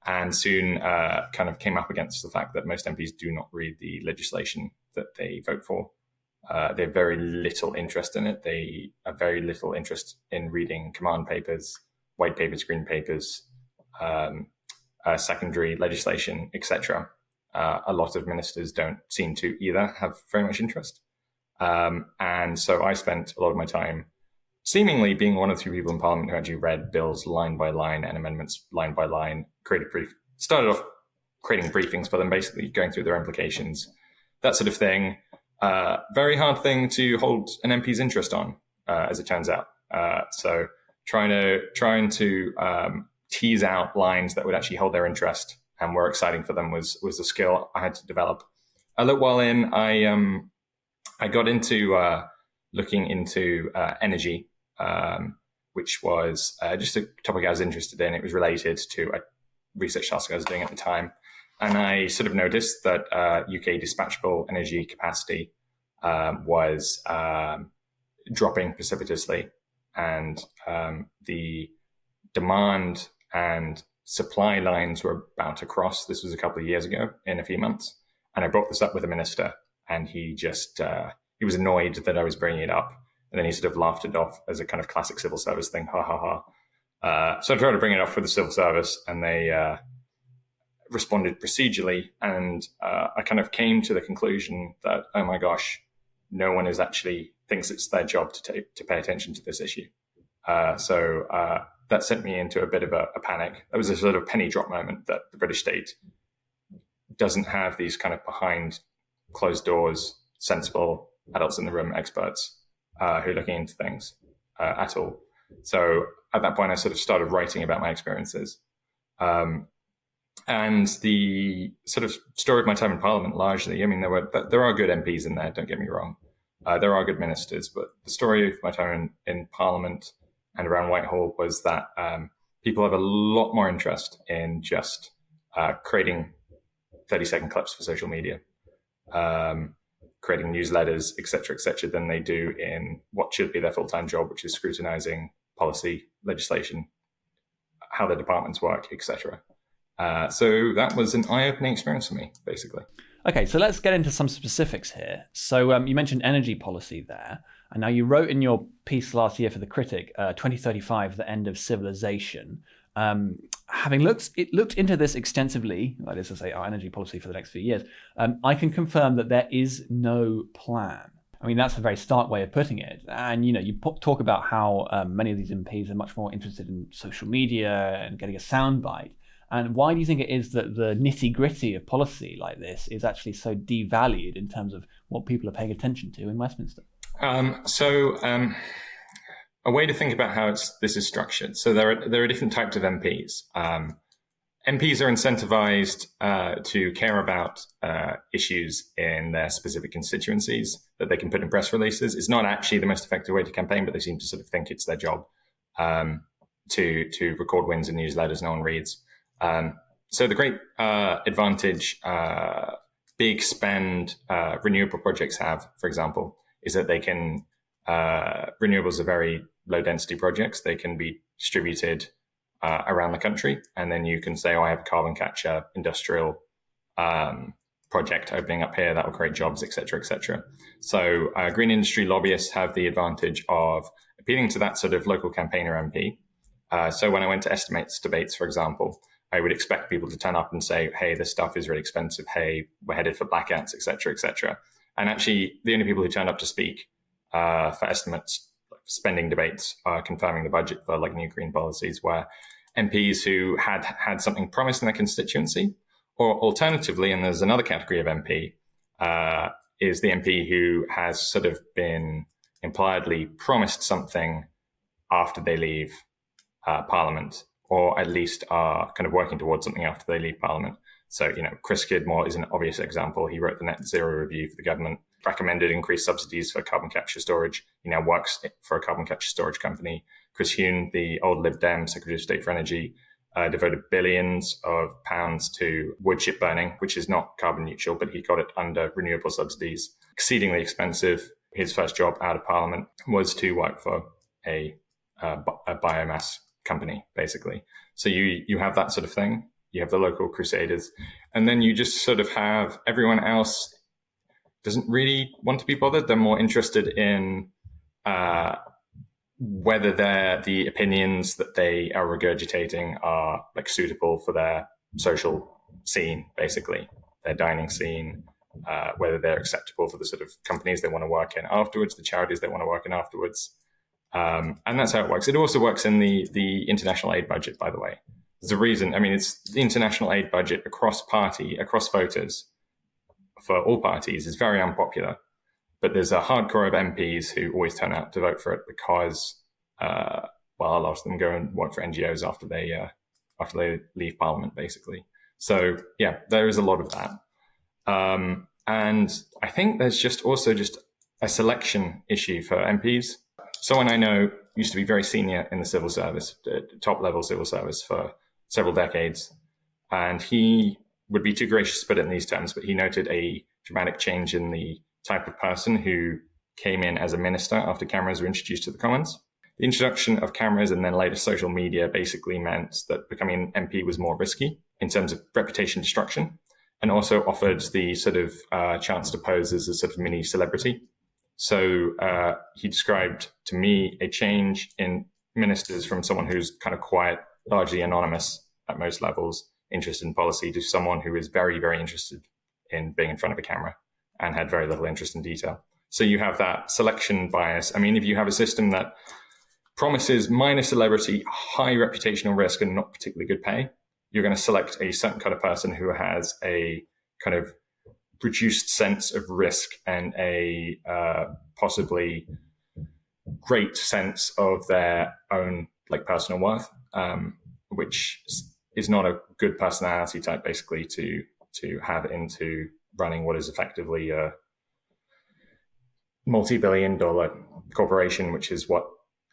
and soon kind of came up against the fact that most MPs do not read the legislation that they vote for. They have very little interest in it. They have very little interest in reading command papers, white papers, green papers, secondary legislation, etc. A lot of ministers don't seem to either have very much interest. And so I spent a lot of my time seemingly being one of the few people in Parliament who actually read bills line by line and amendments line by line, started off creating briefings for them, basically going through their implications, that sort of thing. Very hard thing to hold an MP's interest on, as it turns out. So trying to tease out lines that would actually hold their interest and were exciting for them was a skill I had to develop. A little while in, I got into looking into energy, which was just a topic I was interested in. It was related to a research task I was doing at the time. And I sort of noticed that UK dispatchable energy capacity was dropping precipitously. And the demand and supply lines were about to cross. This was a couple of years ago, in a few months. And I brought this up with the minister, and he just, he was annoyed that I was bringing it up. And then he sort of laughed it off as a kind of classic civil service thing, ha ha ha. So I tried to bring it up for the civil service, and they responded procedurally. And I kind of came to the conclusion that, oh my gosh, no one is actually thinks it's their job to pay attention to this issue. So that sent me into a bit of a panic. That was a sort of penny drop moment that the British state doesn't have these kind of behind closed doors, sensible adults in the room experts who are looking into things at all. So at that point, I sort of started writing about my experiences. And the sort of story of my time in Parliament, largely, I mean, there are good MPs in there, don't get me wrong. There are good ministers, but the story of my time in Parliament and around Whitehall was that people have a lot more interest in just creating 30-second clips for social media, creating newsletters, et cetera, than they do in what should be their full-time job, which is scrutinizing policy, legislation, how their departments work, etc. So that was an eye-opening experience for me, basically. Okay, so let's get into some specifics here. So you mentioned energy policy there, and now you wrote in your piece last year for The Critic, 2035, the end of civilization. Having looked into this extensively, that is to say, our energy policy for the next few years, I can confirm that there is no plan. I mean, that's a very stark way of putting it. And, you talk about how many of these MPs are much more interested in social media and getting a soundbite. And why do you think it is that the nitty-gritty of policy like this is actually so devalued in terms of what people are paying attention to in Westminster? A way to think about how this is structured. So there are different types of MPs. MPs are incentivized to care about issues in their specific constituencies that they can put in press releases. It's not actually the most effective way to campaign, but they seem to sort of think it's their job to record wins in newsletters no one reads. So the great advantage big spend renewable projects have, for example, is that they can renewables are very low density projects. They can be distributed around the country, and then you can say, I have a carbon capture industrial project opening up here that will create jobs, et cetera. So green industry lobbyists have the advantage of appealing to that sort of local campaigner MP. So when I went to estimates debates, for example, I would expect people to turn up and say, hey, this stuff is really expensive. Hey, we're headed for blackouts, et cetera. And actually, the only people who turned up to speak for estimates, spending debates, confirming the budget for like new green policies, were MPs who had something promised in their constituency, or alternatively, and there's another category of MP, is the MP who has sort of been impliedly promised something after they leave Parliament, or at least are kind of working towards something after they leave Parliament. So, Chris Skidmore is an obvious example. He wrote the Net Zero Review for the government, recommended increased subsidies for carbon capture storage. He now works for a carbon capture storage company. Chris Huhne, the old Lib Dem Secretary of State for Energy, devoted billions of pounds to wood chip burning, which is not carbon neutral, but he got it under renewable subsidies. Exceedingly expensive. His first job out of Parliament was to work for a biomass company, basically. So you have that sort of thing. You have the local crusaders, and then you just sort of have everyone else doesn't really want to be bothered. They're more interested in whether the opinions that they are regurgitating are like suitable for their social scene, basically their dining scene, whether they're acceptable for the sort of companies they want to work in afterwards, the charities they want to work in afterwards. And that's how it works. It also works in the international aid budget, by the way. There's a reason. I mean, it's the international aid budget across voters for all parties is very unpopular. But there's a hardcore of MPs who always turn out to vote for it because, a lot of them go and work for NGOs after they leave Parliament, basically. So yeah, there is a lot of that. And I think there's just a selection issue for MPs. Someone I know used to be very senior in the civil service, top level civil service for several decades. And he would be too gracious to put it in these terms, but he noted a dramatic change in the type of person who came in as a minister after cameras were introduced to the Commons. The introduction of cameras and then later social media basically meant that becoming an MP was more risky in terms of reputation destruction, and also offered the sort of chance to pose as a sort of mini celebrity. So he described to me a change in ministers from someone who's kind of quiet, largely anonymous at most levels, interested in policy, to someone who is very, very interested in being in front of a camera and had very little interest in detail. So you have that selection bias. I mean, if you have a system that promises minor celebrity, high reputational risk, and not particularly good pay, you're going to select a certain kind of person who has a kind of reduced sense of risk and a possibly great sense of their own like personal worth, which is not a good personality type, basically, to have into running what is effectively a multi-billion-dollar corporation, which is what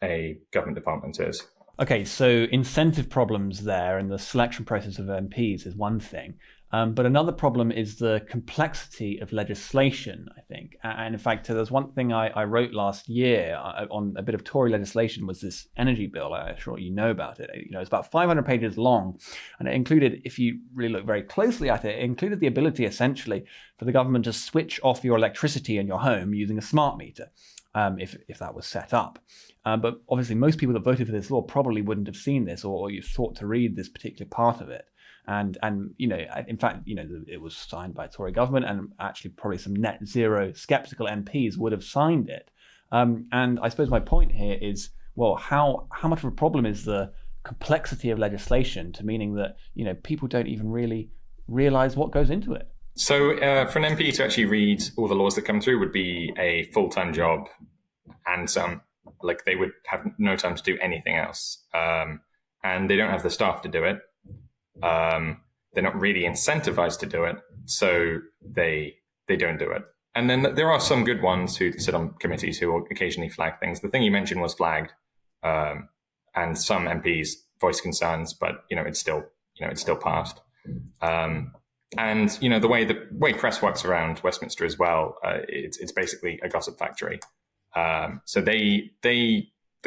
a government department is. Okay, so incentive problems there and the selection process of MPs is one thing. But another problem is the complexity of legislation, I think. And in fact, there's one thing I wrote last year on a bit of Tory legislation was this energy bill. I'm sure you know about it. You know, it's about 500 pages long. And it included, if you really look very closely at it, it included the ability essentially for the government to switch off your electricity in your home using a smart meter. If that was set up. But obviously most people that voted for this law probably wouldn't have seen this or you thought to read this particular part of it. And you know, in fact, you know, it was signed by a Tory government and actually probably some net zero skeptical MPs would have signed it. And I suppose my point here is, well, how much of a problem is the complexity of legislation to meaning that, you know, people don't even really realize what goes into it? So for an MP to actually read all the laws that come through would be a full-time job, and like they would have no time to do anything else. And they don't have the staff to do it. They're not really incentivized to do it, so they don't do it. And then there are some good ones who sit on committees who will occasionally flag things. The thing you mentioned was flagged, and some MPs voiced concerns, but it's still passed. And the way press works around Westminster as well, it's basically a gossip factory. So the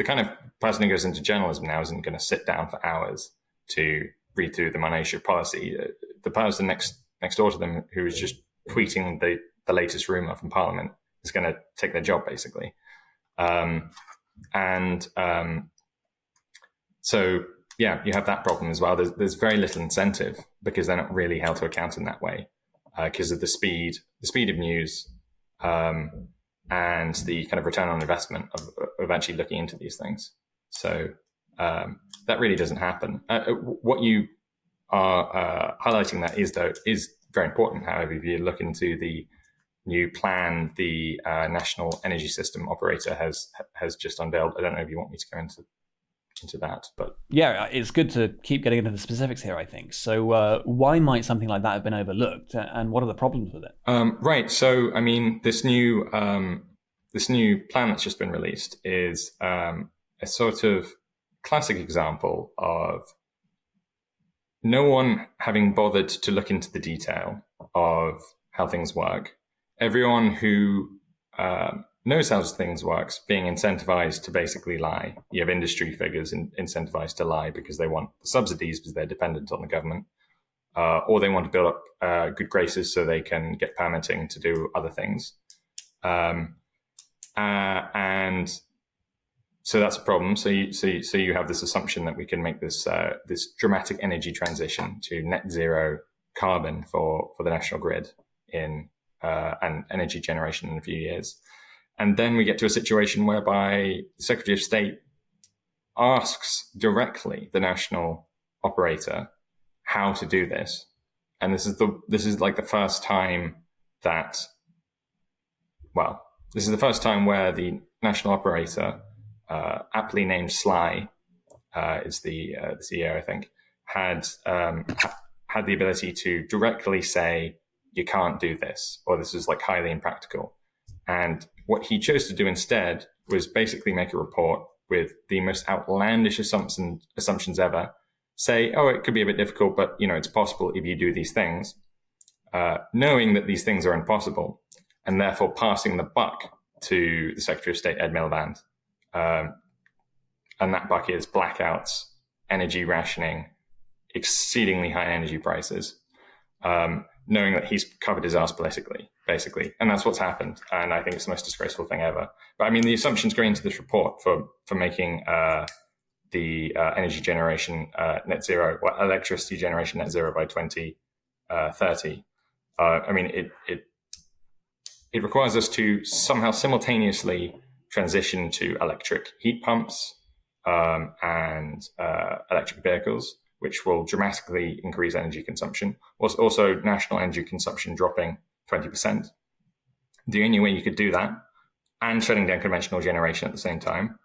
kind of person who goes into journalism now isn't going to sit down for hours to read through the minutiae of policy. The person next door to them who is just tweeting the latest rumor from Parliament is going to take their job, basically. So yeah, you have that problem as well. There's very little incentive because they're not really held to account in that way because of the speed of news and the kind of return on investment of actually looking into these things. So that really doesn't happen. What you are highlighting that is very important. However, if you look into the new plan, the National Energy System Operator has just unveiled. I don't know if you want me to go into that, but yeah, it's good to keep getting into the specifics here, I think. So why might something like that have been overlooked, and what are the problems with it? Right. So I mean, this new plan that's just been released is a sort of classic example of no one having bothered to look into the detail of how things work. Everyone who knows how things works being incentivized to basically lie. You have industry figures incentivized to lie because they want the subsidies because they're dependent on the government. or they want to build up good graces so they can get permitting to do other things. And so that's a problem. So you have this assumption that we can make this dramatic energy transition to net zero carbon for the national grid and energy generation in a few years. And then we get to a situation whereby the Secretary of State asks directly the national operator how to do this. And this is like the first time that, this is the first time where the national operator, aptly named Sly, is the CEO, I think, had the ability to directly say, you can't do this, or this is like highly impractical. And what he chose to do instead was basically make a report with the most outlandish assumptions ever. Say, it could be a bit difficult, but it's possible if you do these things, knowing that these things are impossible, and therefore passing the buck to the Secretary of State, Ed Miliband. And that buck is blackouts, energy rationing, exceedingly high energy prices, knowing that he's covered his ass politically, basically. And that's what's happened. And I think it's the most disgraceful thing ever. But I mean, the assumptions going into this report for making the energy generation net zero, electricity generation net zero by 2030, I mean, it requires us to somehow simultaneously transition to electric heat pumps and electric vehicles, which will dramatically increase energy consumption. Also, national energy consumption dropping 20%. The only way you could do that, and shutting down conventional generation at the same time,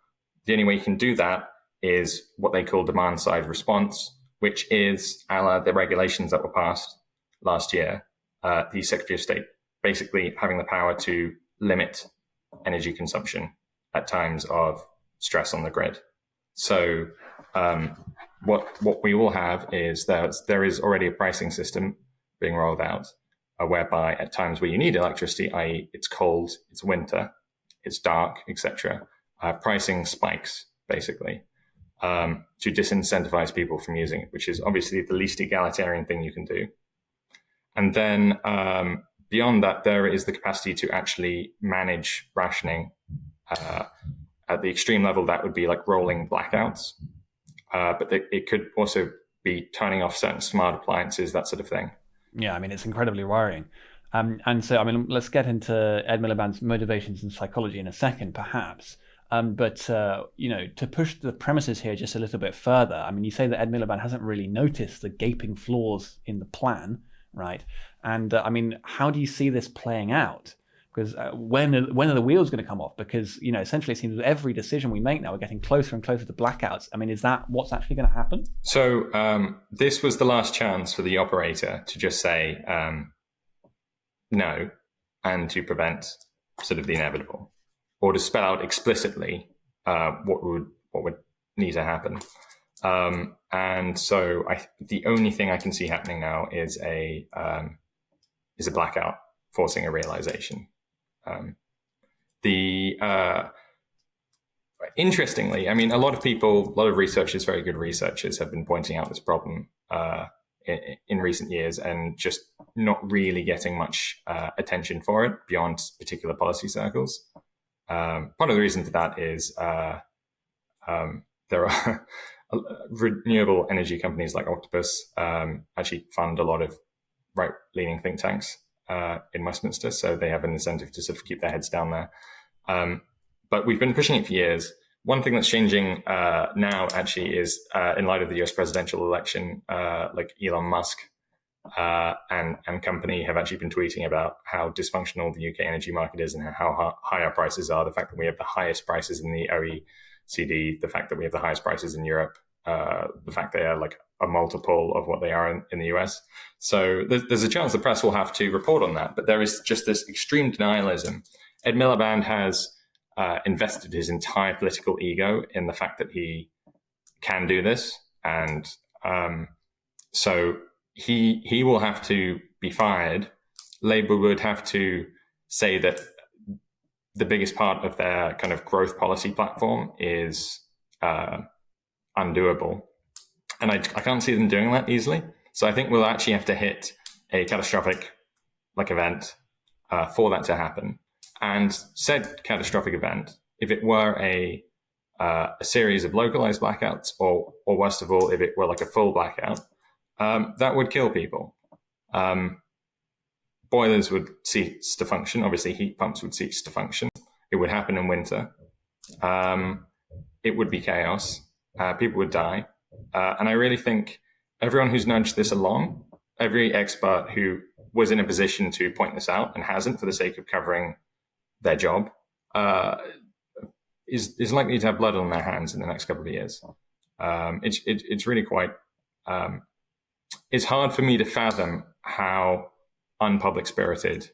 the only way you can do that is what they call demand-side response, which is, a la the regulations that were passed last year, the Secretary of State basically having the power to limit energy consumption at times of stress on the grid. So what we will have is there is already a pricing system being rolled out whereby at times where you need electricity, i.e. it's cold, it's winter, it's dark, etc., pricing spikes basically to disincentivize people from using it, which is obviously the least egalitarian thing you can do. And then beyond that, there is the capacity to actually manage rationing at the extreme level. That would be like rolling blackouts, but it could also be turning off certain smart appliances, that sort of thing. Yeah, I mean, it's incredibly worrying. And so, I mean, let's get into Ed Miliband's motivations and psychology in a second, perhaps. But to push the premises here just a little bit further, I mean, you say that Ed Miliband hasn't really noticed the gaping flaws in the plan, right? And I mean, how do you see this playing out? Because when are the wheels going to come off? Because, essentially it seems with every decision we make now, we're getting closer and closer to blackouts. I mean, is that what's actually going to happen? So this was the last chance for the operator to just say no, and to prevent sort of the inevitable, or to spell out explicitly what would need to happen. And so the only thing I can see happening now is a blackout forcing a realization. Interestingly, I mean, a lot of researchers, very good researchers, have been pointing out this problem in recent years and just not really getting much attention for it beyond particular policy circles. Part of the reason for that is there are renewable energy companies like Octopus actually fund a lot of right-leaning think tanks in Westminster, so they have an incentive to sort of keep their heads down there. But we've been pushing it for years. One thing that's changing now actually is in light of the US presidential election, like Elon Musk and company have actually been tweeting about how dysfunctional the UK energy market is and how high our prices are. The fact that we have the highest prices in the OECD, the fact that we have the highest prices in Europe, the fact they are like a multiple of what they are in the US. So there's a chance the press will have to report on that. But there is just this extreme denialism. Ed Miliband has invested his entire political ego in the fact that he can do this. And so he will have to be fired. Labour would have to say that the biggest part of their kind of growth policy platform is undoable. And I can't see them doing that easily. So I think we'll actually have to hit a catastrophic event for that to happen. And said catastrophic event, if it were a series of localized blackouts, or worst of all, if it were like a full blackout, that would kill people. Boilers would cease to function. Obviously, heat pumps would cease to function. It would happen in winter. It would be chaos. People would die. And I really think everyone who's nudged this along, every expert who was in a position to point this out and hasn't for the sake of covering their job, is likely to have blood on their hands in the next couple of years. It's really quite... it's hard for me to fathom how unpublic spirited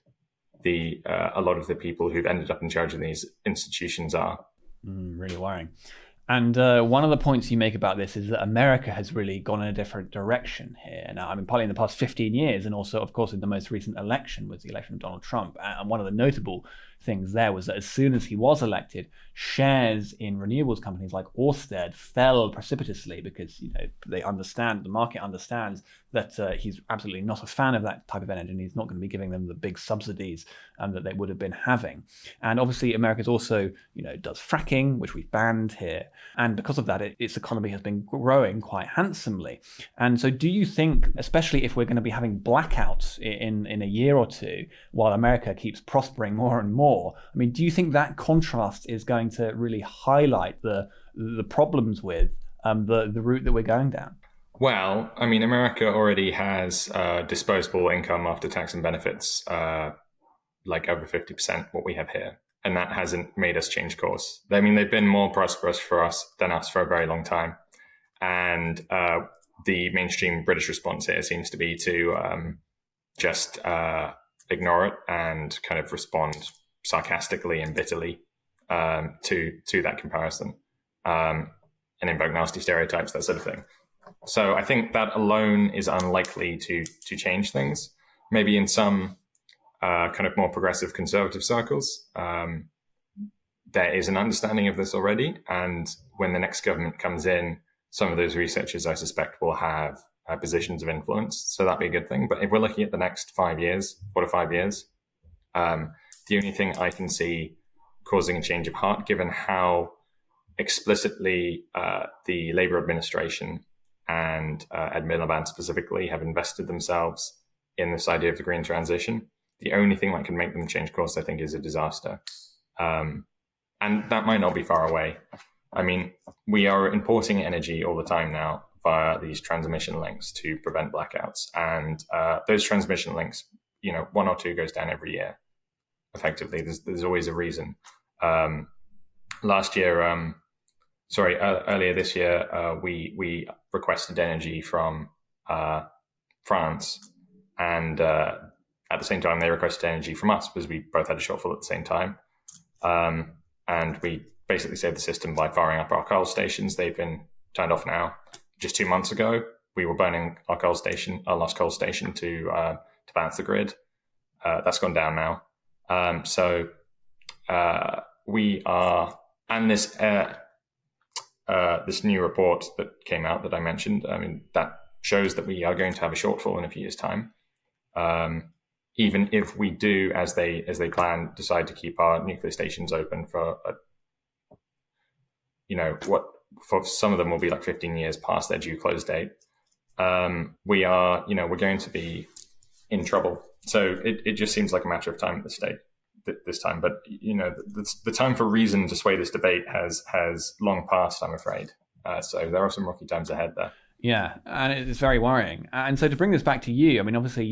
a lot of the people who've ended up in charge of these institutions are. Really worrying. And one of the points you make about this is that America has really gone in a different direction here. Now, I mean, partly in the past 15 years, and also, of course, in the most recent election was the election of Donald Trump. And one of the notable things there was that as soon as he was elected, shares in renewables companies like Ørsted fell precipitously because, the market understands that he's absolutely not a fan of that type of energy, and he's not going to be giving them the big subsidies that they would have been having. And obviously, America's also, does fracking, which we've banned here. And because of that, its economy has been growing quite handsomely. And so do you think, especially if we're going to be having blackouts in a year or two, while America keeps prospering more and more, I mean, do you think that contrast is going to really highlight the problems with the route that we're going down? Well, I mean, America already has disposable income after tax and benefits like over 50% what we have here. And that hasn't made us change course. I mean, they've been more prosperous than us for a very long time. And the mainstream British response here seems to be to just ignore it and kind of respond sarcastically and bitterly to that comparison and invoke nasty stereotypes, that sort of thing. So I think that alone is unlikely to change things. Maybe in some kind of more progressive conservative circles, there is an understanding of this already. And when the next government comes in, some of those researchers, I suspect, will have positions of influence. So that'd be a good thing. But if we're looking at the next 4 to 5 years, the only thing I can see causing a change of heart, given how explicitly the Labour administration and Ed Miliband specifically have invested themselves in this idea of the green transition, the only thing that can make them change course, I think, is a disaster. And that might not be far away. I mean, we are importing energy all the time now via these transmission links to prevent blackouts. And those transmission links, one or two goes down every year, effectively. There's always a reason. Earlier this year, we requested energy from France, and at the same time, they requested energy from us because we both had a shortfall at the same time. And we basically saved the system by firing up our coal stations. They've been turned off now. Just 2 months ago, we were burning our last coal station to balance the grid. That's gone down now. So we are, and this new report that came out that I mentioned, I mean, that shows that we are going to have a shortfall in a few years' time. Even if we do, as they plan, decide to keep our nuclear stations open for, for some of them will be like 15 years past their due close date. We're going to be in trouble. So it just seems like a matter of time at this time. But the time for reason to sway this debate has long passed, I'm afraid. So there are some rocky times ahead there. Yeah, and it's very worrying. And so to bring this back to you, I mean, obviously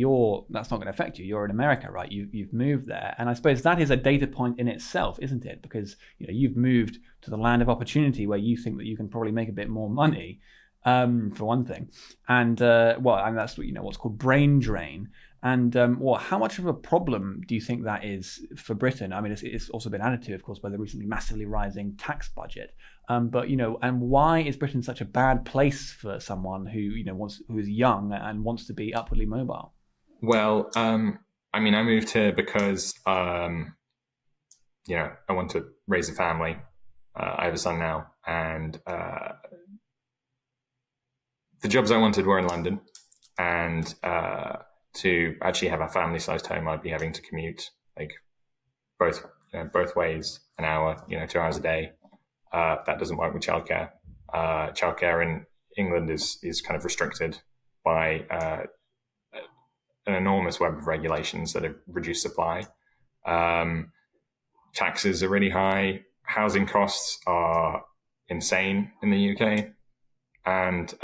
that's not going to affect you. You're in America, right? You've moved there. And I suppose that is a data point in itself, isn't it? Because you've moved to the land of opportunity where you think that you can probably make a bit more money, for one thing. And that's what's called brain drain. And how much of a problem do you think that is for Britain? I mean, it's also been added to, of course, by the recently massively rising tax budget. And why is Britain such a bad place for someone who is young and wants to be upwardly mobile? Well, I moved here because I want to raise a family. I have a son now, and the jobs I wanted were in London. and to actually have a family-sized home, I'd be having to commute like both ways, an hour, 2 hours a day. That doesn't work with childcare. Childcare in England is kind of restricted by an enormous web of regulations that have reduced supply. Taxes are really high. Housing costs are insane in the UK. And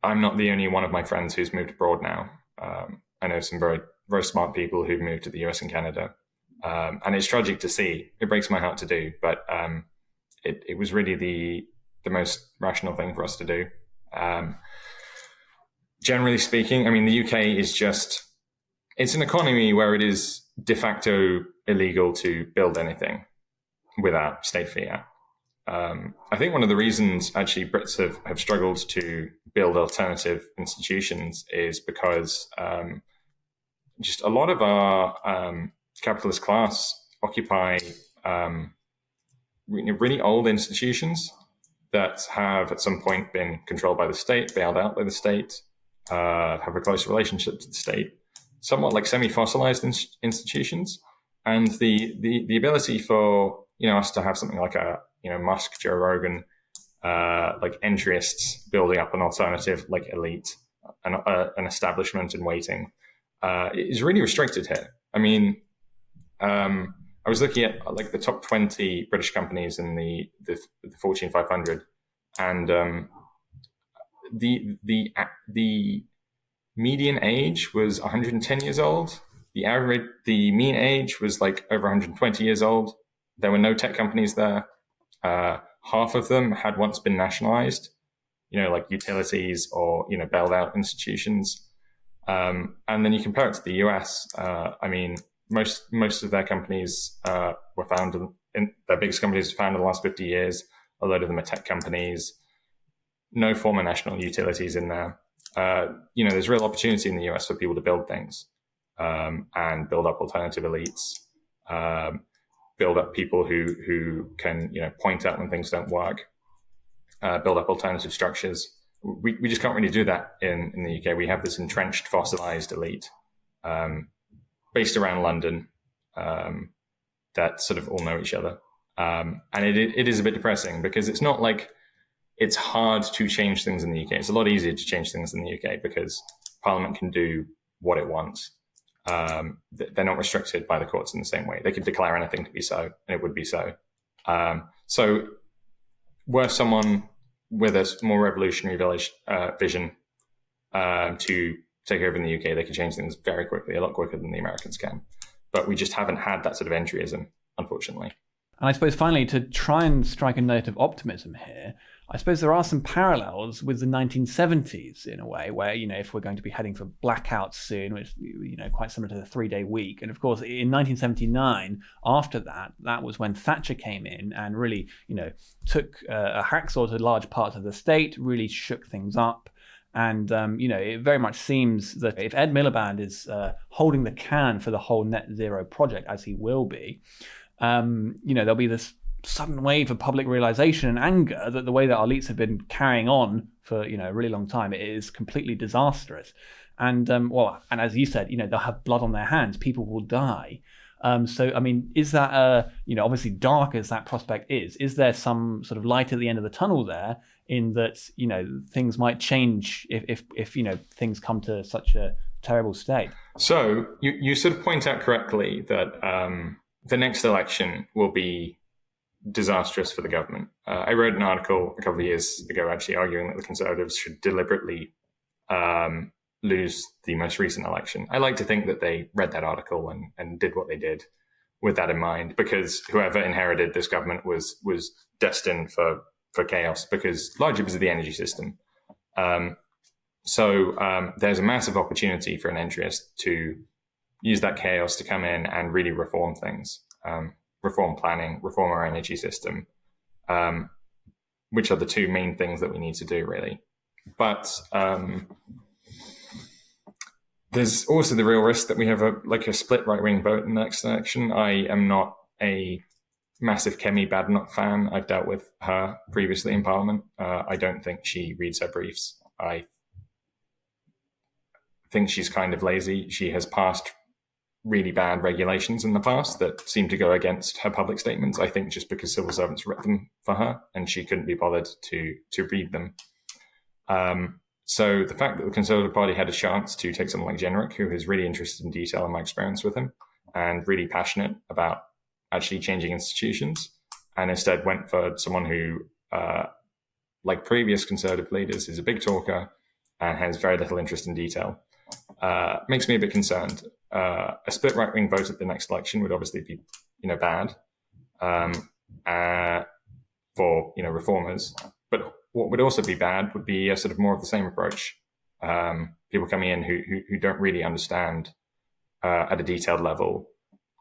I'm not the only one of my friends who's moved abroad now. I know some very, very smart people who've moved to the US and Canada. And it's tragic to see. It breaks my heart to do, but it was really the most rational thing for us to do. Generally speaking, I mean, the UK is it's an economy where it is de facto illegal to build anything without state fiat. I think one of the reasons actually Brits have struggled to build alternative institutions is because just a lot of our capitalist class occupy really old institutions that have at some point been controlled by the state, bailed out by the state, have a close relationship to the state, somewhat like semi-fossilized institutions. And the ability for us to have something like a Musk, Joe Rogan, like entryists building up an alternative like elite, an establishment in waiting, is really restricted here. I mean, I was looking at like the top 20 British companies in the Fortune 500, and the median age was 110 years old. The mean age was like over 120 years old. There were no tech companies there. Half of them had once been nationalized, like utilities or bailed out institutions. And then you compare it to the US. I mean, most of their companies were founded in their biggest companies were founded in the last 50 years. A lot of them are tech companies. No former national utilities in there. There's real opportunity in the US for people to build things and build up alternative elites, build up people who can point out when things don't work, build up alternative structures. We just can't really do that in the UK. We have this entrenched fossilized elite based around London that sort of all know each other. And it is a bit depressing because it's not like it's hard to change things in the UK. It's a lot easier to change things in the UK because Parliament can do what it wants. They're not restricted by the courts in the same way. They could declare anything to be so, and it would be so. So were someone with a more revolutionary vision to take over in the UK, they could change things very quickly, a lot quicker than the Americans can. But we just haven't had that sort of entryism, unfortunately. And I suppose finally, to try and strike a note of optimism here, I suppose there are some parallels with the 1970s in a way, where, if we're going to be heading for blackouts soon, which, quite similar to the 3-day week. And of course, in 1979, after that was when Thatcher came in and really, took a hacksaw to large parts of the state, really shook things up. And, it very much seems that if Ed Miliband is holding the can for the whole net zero project, as he will be, there'll be this sudden wave of public realization and anger that the way that our elites have been carrying on for a really long time is completely disastrous. And and as you said, they'll have blood on their hands. People will die. So I mean, is that obviously dark as that prospect is there some sort of light at the end of the tunnel there, in that things might change if things come to such a terrible state? So you sort of point out correctly that the next election will be disastrous for the government. I wrote an article a couple of years ago actually arguing that the Conservatives should deliberately lose the most recent election. I like to think that they read that article and did what they did with that in mind, because whoever inherited this government was destined for chaos, largely because of the energy system. So there's a massive opportunity for an entryist to use that chaos to come in and really reform things. Reform planning, reform our energy system, which are the two main things that we need to do, really. But there's also the real risk that we have a split right-wing vote in the next election. I am not a massive Kemi Badenoch fan. I've dealt with her previously in Parliament. I don't think she reads her briefs. I thinks she's kind of lazy. She has passed really bad regulations in the past that seem to go against her public statements, I think just because civil servants wrote them for her and she couldn't be bothered to read them. So the fact that the Conservative Party had a chance to take someone like Jenrick, who is really interested in detail in my experience with him and really passionate about actually changing institutions, and instead went for someone who, like previous Conservative leaders, is a big talker and has very little interest in detail, makes me a bit concerned. A split right-wing vote at the next election would obviously be, bad for, reformers. But what would also be bad would be a sort of more of the same approach. People coming in who don't really understand at a detailed level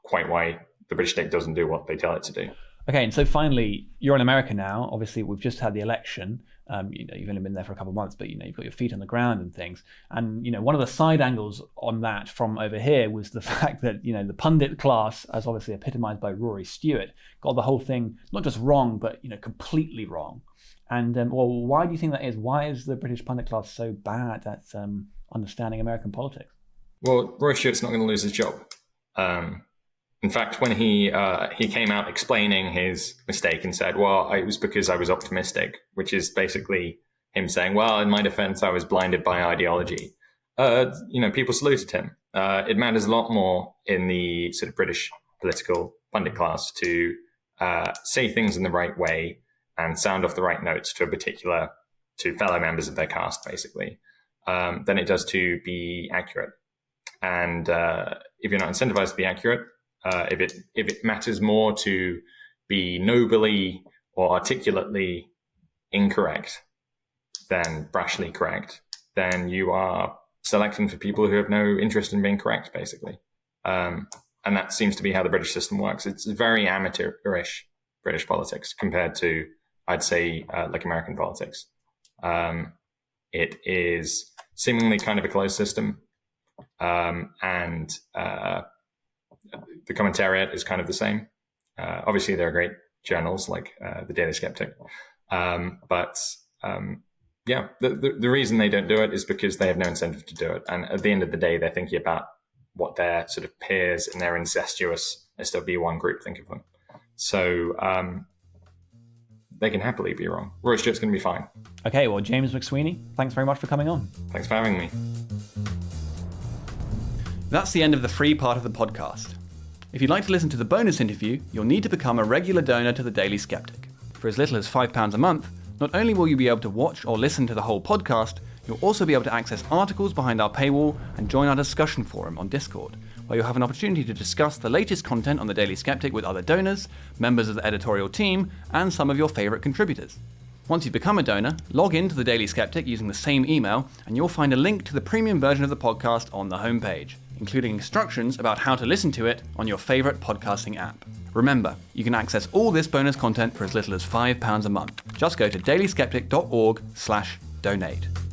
quite why the British state doesn't do what they tell it to do. Okay, and so finally, you're in America now. Obviously, we've just had the election. You've only been there for a couple of months, but you've got your feet on the ground and things. And one of the side angles on that from over here was the fact that the pundit class, as obviously epitomised by Rory Stewart, got the whole thing not just wrong, but completely wrong. And why do you think that is? Why is the British pundit class so bad at understanding American politics? Well, Rory Stewart's not going to lose his job. In fact, when he came out explaining his mistake and said, well, it was because I was optimistic, which is basically him saying, well, in my defense, I was blinded by ideology. People saluted him. It matters a lot more in the sort of British political pundit class to say things in the right way and sound off the right notes to fellow members of their caste, basically, than it does to be accurate. And if you're not incentivized to be accurate, if it matters more to be nobly or articulately incorrect than brashly correct, then you are selecting for people who have no interest in being correct, basically. And that seems to be how the British system works. It's very amateurish British politics compared to, I'd say, like American politics. It is seemingly kind of a closed system. And the commentariat is kind of the same. Obviously, there are great journals like the Daily Sceptic. But the reason they don't do it is because they have no incentive to do it. And at the end of the day, they're thinking about what their sort of peers in their incestuous SW1 group think of them. So they can happily be wrong. Rory Stewart's going to be fine. Okay, well, James McSweeney, thanks very much for coming on. Thanks for having me. That's the end of the free part of the podcast. If you'd like to listen to the bonus interview, you'll need to become a regular donor to the Daily Sceptic. For as little as £5 a month, not only will you be able to watch or listen to the whole podcast, you'll also be able to access articles behind our paywall and join our discussion forum on Discord, where you'll have an opportunity to discuss the latest content on the Daily Sceptic with other donors, members of the editorial team, and some of your favourite contributors. Once you become a donor, log in to the Daily Sceptic using the same email, and you'll find a link to the premium version of the podcast on the homepage, including instructions about how to listen to it on your favourite podcasting app. Remember, you can access all this bonus content for as little as £5 a month. Just go to dailysceptic.org/donate.